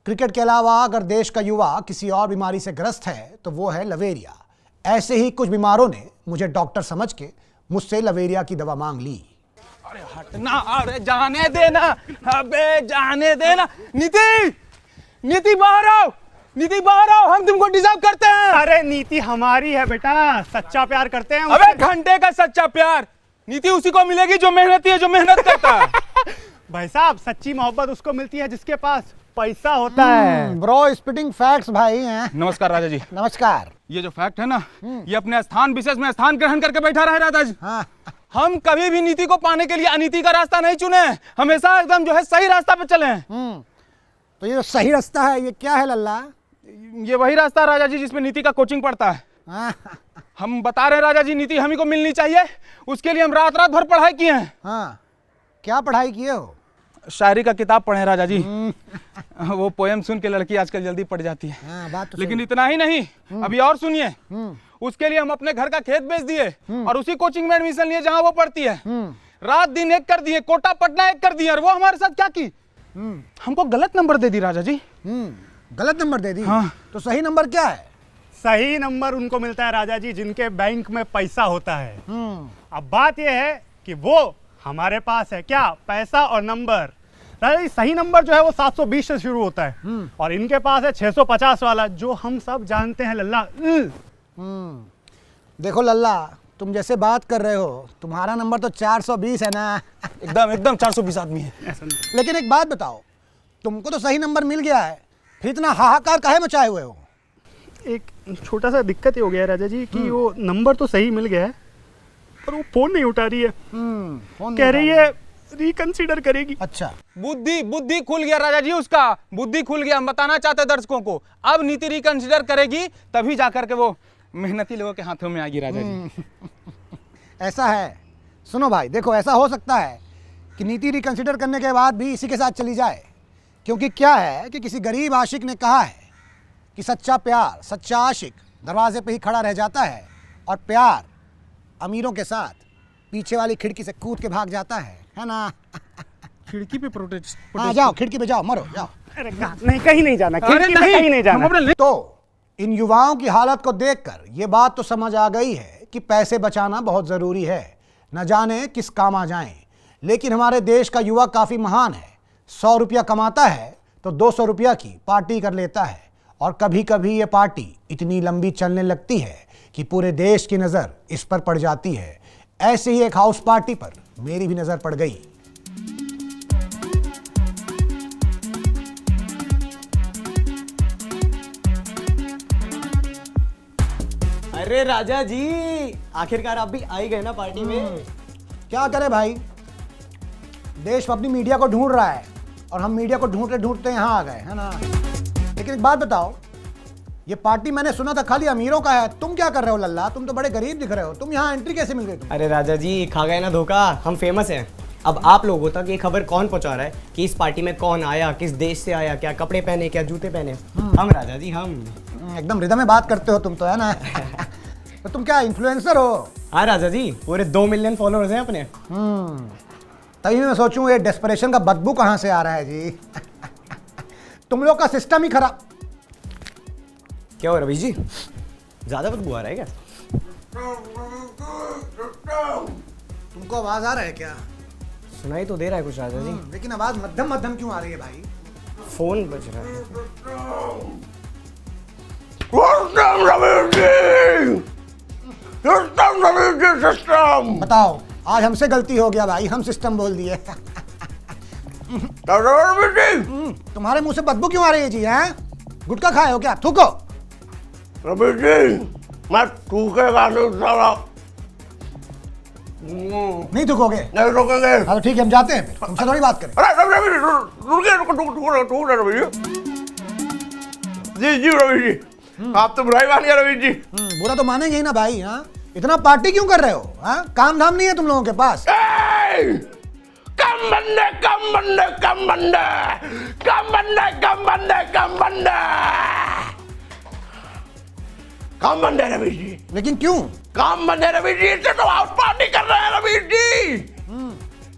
Cricket के अलावा अगर देश का युवा किसी और बीमारी से ग्रस्त है तो वो है लवेरिया। ऐसे ही कुछ बीमारों ने मुझे डॉक्टर समझ के मुझसे लवेरिया की दवा मांग ली। अरे हटना, अरे जाने देना, अबे जाने देना। नीति, नीति बाहर आओ, नीति बाहर आओ, हम तुमको डिजर्व करते हैं। अरे नीति हमारी है बेटा, सच्चा प्यार करते हैं। अबे घंटे का सच्चा प्यार नीति उसी को मिलेगी जो मेहनती है, जो मेहनत करता है। भाई साहब, सच्ची मोहब्बत उसको मिलती है जिसके पास पैसा होता है। ब्रो स्पिटिंग फैक्ट्स भाई हैं। नमस्कार राजा जी। नमस्कार। ये जो फैक्ट है ना, ये अपने स्थान विशेष में स्थान ग्रहण करके बैठा रहे राजा जी। हाँ। हम कभी भी नीति को पाने के लिए अनीति का रास्ता नहीं चुने, हमेशा एकदम जो है सही रास्ता पे चले। तो ये जो सही रास्ता है ये क्या है लल्ला? ये वही रास्ता है राजा जी जिसमें नीति का कोचिंग पड़ता है। हाँ। हम बता रहे हैं राजा जी, नीति हम ही को मिलनी चाहिए, उसके लिए हम रात रात भर पढ़ाई किए हैं। हाँ, क्या पढ़ाई किए हो? शायरी का किताब पढ़े राजा जी। वो पोएम सुन के लड़की आजकल जल्दी पड़ जाती है। हाँ, बात तो लेकिन इतना ही नहीं, अभी और सुनिए। उसके लिए हम अपने घर का खेत बेच दिए और उसी कोचिंग में एडमिशन लिए जहां वो पढ़ती है। रात दिन एक कर दिए, कोटा पटना एक कर दिए, और वो हमारे साथ क्या की, हमको गलत नंबर दे दी राजा जी। गलत नंबर दे दी? हाँ। तो सही नंबर क्या है? सही नंबर उनको मिलता है राजा जी जिनके बैंक में पैसा होता है। अब बात यह है कि वो हमारे पास है क्या, पैसा और नंबर। राजा जी सही नंबर जो है वो 720 से शुरू होता है और इनके पास है 650 वाला, जो हम सब जानते हैं लल्ला। देखो लल्ला, तुम जैसे बात कर रहे हो, तुम्हारा नंबर तो 420 है ना। एकदम एकदम 420 आदमी है। लेकिन एक बात बताओ, तुमको तो सही नंबर मिल गया है, फिर इतना हाहाकार काहे मचाए हुए हो? एक छोटा सा दिक्कत ये हो गया है राजा जी कि वो नंबर तो सही मिल गया है पर वो फोन नहीं उठा रही है। फोन कह रही है रिकंसीडर करेगी। अच्छा, बुद्धि खुल गया राजा जी, उसका बुद्धि खुल गया। हम बताना चाहते हैं दर्शकों को, अब नीति रिकंसिडर करेगी तभी जाकर के वो मेहनती लोगों के हाथों में आएगी राजा जी। ऐसा है। सुनो भाई, देखो ऐसा हो सकता है कि नीति रिकंसिडर करने के बाद भी इसी के साथ चली जाए, क्योंकि क्या है कि किसी गरीब आशिक ने कहा है कि सच्चा प्यार, सच्चा आशिक दरवाजे पे ही खड़ा रह जाता है और प्यार अमीरों के साथ पीछे वाली खिड़की से कूद के भाग जाता है ना? खिड़की पे प्रोटेस्ट। हाँ, जाओ खिड़की पे जाओ, मरो जाओ। अरे नहीं, कहीं नहीं जाना, खिड़की पे कहीं नहीं जाना। तो इन युवाओं की हालत को देखकर ये बात तो समझ आ गई है कि पैसे बचाना बहुत ज़रूरी है, न जाने किस काम आ जाएं। लेकिन हमारे देश का युवा काफ़ी महान है। 100 रुपया कमाता है तो 200 रुपया की पार्टी कर लेता है, और कभी कभी ये पार्टी इतनी लंबी चलने लगती है कि पूरे देश की नज़र इस पर पड़ जाती है। ऐसे ही एक हाउस पार्टी पर मेरी भी नज़र पड़ गई। अरे राजा जी, आखिरकार आप भी आ ही गए ना पार्टी में। क्या करे भाई, देश अपनी मीडिया को ढूंढ रहा है और हम मीडिया को ढूंढते ढूंढते यहाँ आ गए, है ना? लेकिन एक बात बताओ, ये पार्टी मैंने सुना था खाली अमीरों का है, तुम क्या कर रहे हो लल्ला? तुम तो बड़े गरीब दिख रहे हो, तुम यहाँ एंट्री कैसे मिल गई तुम? अरे राजा जी, खा गए ना धोखा, हम फेमस हैं। अब आप लोगों तक ये खबर कौन पहुंचा रहा है कि इस पार्टी में कौन आया, किस देश से आया, क्या कपड़े पहने, क्या जूते पहने? हम राजा जी, हम एकदम रिदम में बात करते हो तुम तो, है ना? तो तुम क्या इन्फ्लुएंसर हो? हाँ राजा जी, पूरे 2 मिलियन फॉलोअर्स हैं अपने। तभी मैं सोचूं ये डेस्परेशन का बदबू कहाँ से आ रहा है जी। तुम लोग का सिस्टम ही खराब। क्या हो रवि जी, ज्यादा बदबू आ रहा है क्या? तुमको आवाज आ रहा है क्या? सुनाई तो दे रहा है कुछ राजा जी। लेकिन आवाज मध्यम मध्यम क्यों आ रही है भाई? फोन बज रहा है। बताओ, आज हमसे गलती हो गया भाई, हम सिस्टम बोल दिए। तुम्हारे मुंह से बदबू क्यों आ रही है जी? हैं? गुटखा खाए हो क्या? थूको। रवि जी, मैं थूकेगा नहीं साला। नहीं थूकोगे? नहीं रुकेंगे। हाँ तो ठीक है, हम जाते हैं, फिर तुमसे थोड़ी बात करें। अरे रवि रुकिए, रवि जी। जी रवि जी, आप तो बुराई मान गए रवि जी। बुरा तो मानेंगे ही ना भाई। हाँ, इतना पार्टी क्यों कर रहे हो? हाँ, काम धाम नहीं है तुम लोगों के पास? कम बंदे, कम बंदे, कम बंदे, कम बंदे, कम बंदे, कम बंदे, कम बंदे रवि जी। लेकिन क्यों? काम बंदे रवि जी, इससे तो हाउस पार्टी कर रहे हैं रवि जी।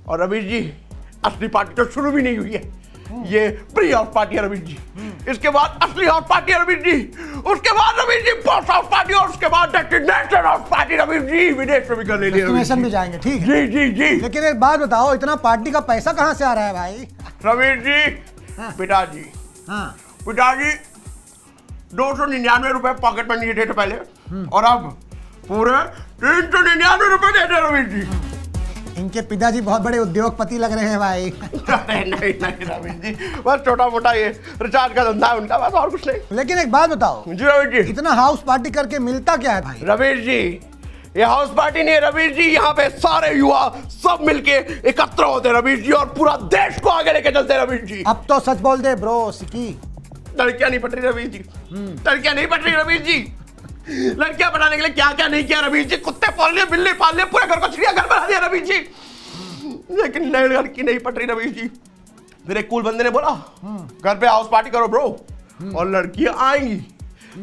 और रवि जी, असली पार्टी तो शुरू भी नहीं हुई है। ये प्री हाउस पार्टी है रवीश जी, इसके बाद असली हाउस पार्टी है रवीश जी, उसके बाद रवीश जी पोस्ट हाउस पार्टी, और उसके बाद डेस्टिनेशन हाउस पार्टी रवीश जी, विदेश में भी कर ले लिया रवीश डेस्टिनेशन भी जाएंगे, ठीक है। जी जी जी। लेकिन एक बात बताओ, इतना पार्टी का पैसा कहाँ से आ रहा है भाई? रवीश जी, पिताजी, हाँ, पिताजी 299 रुपए पॉकेट मनी देते पहले, और अब पूरे 399 रुपए देते रवीश जी। इनके पिताजी बहुत बड़े उद्योगपति लग रहे हैं भाई। नहीं नहीं नहीं रवीश जी, बस छोटा मोटा ये रिचार्ज का धंधा है उनका, बस और कुछ नहीं। लेकिन एक बात बताओ, जी रवीश जी। इतना हाउस पार्टी करके मिलता क्या है भाई? रवीश जी, ये हाउस पार्टी नहीं है रवीश जी, यहाँ पे सारे युवा सब मिलके एकत्र होते हैं रवीश जी, और पूरा देश को आगे लेके चलते हैं रवीश जी। अब तो सच बोल दे ब्रो सिकी। लड़कियां नहीं पट रही रवीश जी, लड़कियां नहीं पट रही रवीश जी। लड़कियां बनाने के लिए क्या क्या नहीं किया रवीश जी, कुत्ते पाल लिए, बिल्ली पाल लिए, पूरे घर को चिड़ियाघर बना दिया रवीश जी, लेकिन नई लड़की नहीं पट रही रवीश जी। मेरे कूल बंदे ने बोला घर पे हाउस पार्टी करो ब्रो, और लड़कियां आएंगी,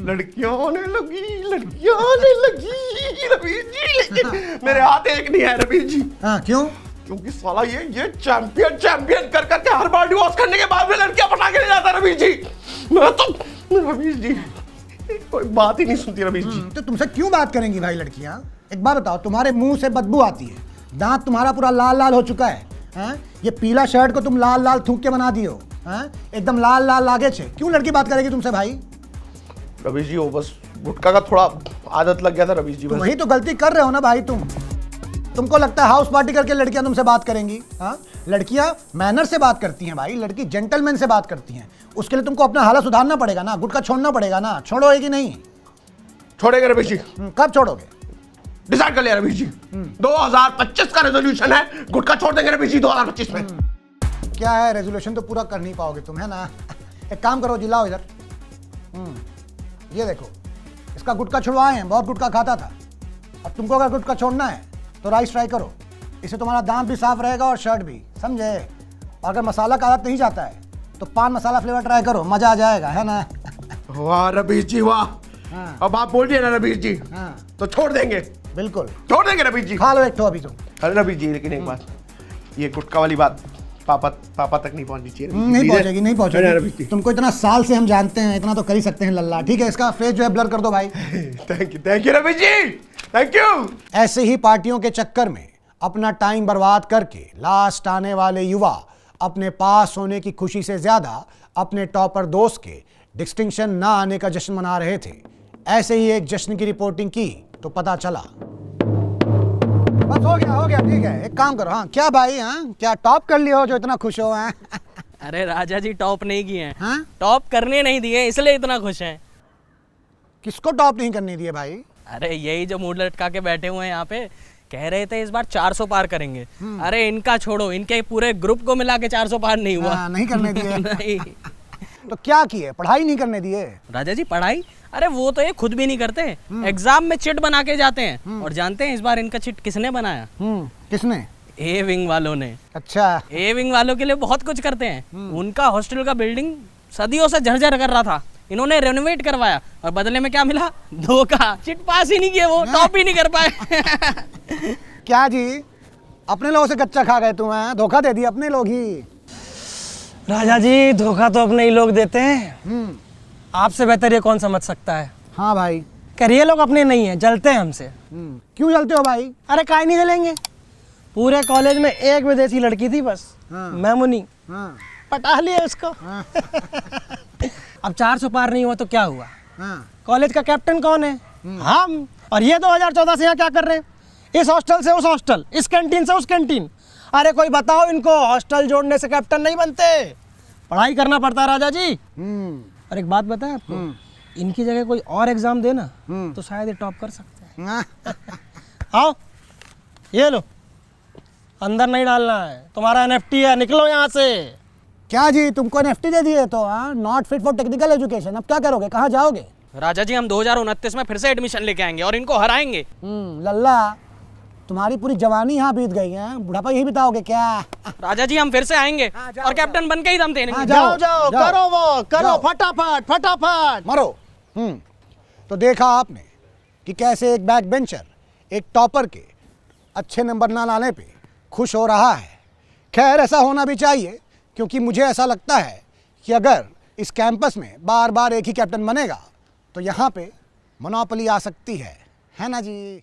लड़कियां आने लगी, लड़कियां आने लगी रवीश जी, लेकिन मेरे हाथ एक नहीं है रवीश जी। हाँ, क्यों? क्योंकि साला ये चैंपियन चैंपियन कर करके हर बार डिवोर्स करने के बाद में लड़कियां पटा के ले जाता है रवीश जी। मैं तो रवीश जी कोई बात ही नहीं सुनती रवीश जी। तो तुमसे क्यों बात करेंगी भाई लड़कियां? एक बात बताओ, तुम्हारे मुंह से बदबू आती है, दांत तुम्हारा पूरा लाल लाल हो चुका है, हैं? ये पीला शर्ट को तुम लाल लाल थूक के बना दियो, हैं? एकदम लाल लाल लागे छे, क्यों लड़की बात करेगी तुमसे भाई? रवीश जी वो बस गुटखा का थोड़ा आदत लग गया था रवीश जी। तो वही तो गलती कर रहे हो ना भाई तुमको लगता है हाउस पार्टी करके लड़कियां तुमसे बात करेंगी? हाँ, लड़कियां मैनर से बात करती हैं भाई, लड़की जेंटलमैन से बात करती हैं, उसके लिए तुमको अपना हालत सुधारना पड़ेगा ना, गुटखा छोड़ना पड़ेगा ना। छोड़ोगे कि नहीं? छोड़ेंगे रवीश जी। कब छोड़ोगे? डिसाइड कर लिया रवीश जी, 2025 का रेजोल्यूशन है, गुटखा छोड़ देंगे रवीश जी 2025 में। क्या है रेजोल्यूशन तो पूरा कर नहीं पाओगे तुम, है ना? एक काम करो, जिलाओ इधर। ये देखो, इसका गुटखा छुड़वाए हैं, बहुत गुटखा खाता था। अब तुमको अगर गुटखा छोड़ना है तो राइस ट्राई करो, इससे तुम्हारा दांत भी साफ रहेगा और शर्ट भी, समझे? अगर मसाला का आदत नहीं जाता है तो पान मसाला फ्लेवर ट्राई करो, मजा आ जाएगा, है ना? वाह रवीश जी वाह। हाँ। अब आप बोल दिए ना रवीश जी, हाँ, तो छोड़ देंगे, बिल्कुल छोड़ देंगे रवीश जी। खा लो एक ठो अभी तुम। अरे रवीश जी, लेकिन एक बात, ये गुटखा वाली बात पापा तक नहीं पहुंचनी चाहिए। नहीं पहुंचेगी, नहीं अरे रवीश पहुंचेगी। जी। तुमको इतना साल से हम जानते हैं, इतना तो कर ही सकते हैं लल्ला। ठीक है, इसका फेस जो है ब्लर कर दो भाई। Thank you Ravish ji, thank you. ऐसे ही पार्टियों के चक्कर में अपना टाइम बर्बाद करके लास्ट आने वाले युवा अपने पास होने की खुशी से ज्यादा अपने टॉपर दोस्त के डिस्टिंक्शन ना आने का जश्न मना रहे थे। ऐसे ही एक जश्न की रिपोर्टिंग की तो पता चला। बस हो गया, ठीक है। एक काम करो, हाँ क्या भाई, हाँ क्या टॉप कर लियो जो इतना खुश हो? हाँ अरे राजा जी टॉप नहीं किए हैं, हाँ? टॉप करने नहीं दिए इसलिए इतना खुश हैं। किसको टॉप नहीं करने दिए भाई? अरे यही जो मूड लटका के बैठे हुए हैं यहाँ पे, कह रहे थे इस बार 400 पार करेंगे। अरे इनका छोड़ो, इनके पूरे ग्रुप को मिला के 400 पार नहीं हुआ। हाँ, नहीं करने दिए। नहीं। तो क्या किए? पढ़ाई नहीं करने दिए? राजा जी पढ़ाई, अरे वो तो ये खुद भी नहीं करते, एग्जाम में चिट बना के जाते हैं। और जानते हैं इस बार इनका चिट किसने बनाया? किसने? ए विंग वालों ने। अच्छा, ए विंग वालों के लिए बहुत कुछ करते हैं। उनका हॉस्टल का बिल्डिंग सदियों से जर्जर कर रहा था, इन्होंने रेनोवेट करवाया और बदले में क्या मिला? धोखा। चिट पास ही नहीं किए, वो टॉप ही नहीं कर पाए। क्या जी, अपने लोगों से कच्चा खा गए तुम? हैं, धोखा दे दिया अपने लोग ही। राजा जी धोखा तो अपने ही लोग देते हैं, आपसे बेहतर ये कौन समझ सकता है? हाँ भाई। करिए, ये लोग अपने नहीं है, जलते हैं हमसे। क्यों जलते हो भाई? अरे काहे नहीं जलेंगे, पूरे कॉलेज में एक विदेशी लड़की थी बस, हाँ। मैमुनी, हाँ, पटा लिया उसको। हाँ। अब 400 पार नहीं हुआ तो क्या हुआ? हाँ, कॉलेज का कैप्टन कौन है? हम। और ये 2014 से यहाँ क्या कर रहे हैं? इस हॉस्टल से उस हॉस्टल, इस कैंटीन से उस कैंटीन। अरे कोई बताओ, इनको हॉस्टल जोड़ने से कैप्टन नहीं बनते, पढ़ाई करना पड़ता है राजा जी। और एक बात बताएं आपको, इनकी जगह कोई और एग्जाम देना तो शायद ये टॉप कर सकते हैं। आओ, ये लो, अंदर नहीं डालना है, तुम्हारा NFT है, निकलो यहाँ से। क्या जी, तुमको NFT दे दिए तो? Not fit for technical education. अब क्या करोगे, कहाँ जाओगे? राजा जी हम 2029 में फिर से एडमिशन लेके आएंगे और इनको हराएंगे। लल्ला, तुम्हारी पूरी जवानी यहाँ बीत गई है, बुढ़ापा यही बिताओगे क्या? राजा जी हम फिर से आएंगे जाओ, और कैप्टन बन के ही दम देंगे। हाँ, जाओ जाओ, जाओ, करो वो, करो जाओ। फटाफट फटाफट। मरो। तो देखा आपने कि कैसे एक बैक बेंचर एक टॉपर के अच्छे नंबर ना लाने पे खुश हो रहा है। खैर ऐसा होना भी चाहिए, क्योंकि मुझे ऐसा लगता है कि अगर इस कैंपस में बार बार एक ही कैप्टन बनेगा तो यहाँ पे मोनोपोली आ सकती है ना जी।